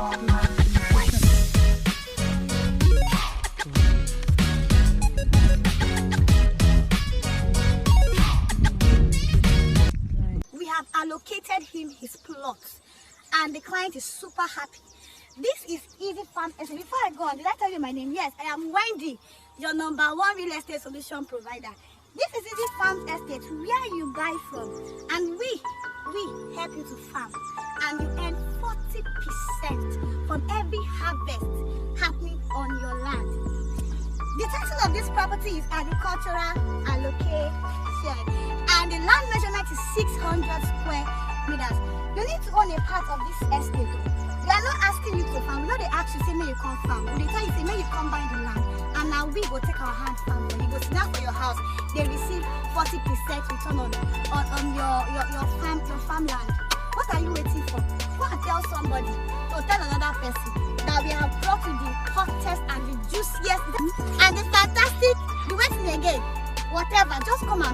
We have allocated him his plot, and the client is super happy. This is Easy Farm Estate. Before I go on, did I tell you my name? Yes, I am Wendy, your #1 real estate solution provider. This is Easy Farm Estate, where you buy from, and we help you to farm, and you earn 40% from every harvest happening on your land. The title of this property is agricultural allocation, and the land measurement is 600 square meters. You need to own a part of this estate. We are not asking you to farm. We know they ask you, say, may you come farm. We tell you, say, may you come buy the land. And now we go take our hand farm for you. Go sit down for your house. They receive 40% return on your farmland. What are you waiting for? Go and tell somebody, or tell another person that we have brought you the hottest and the juiciest and the fantastic, the waiting again. Whatever, just come and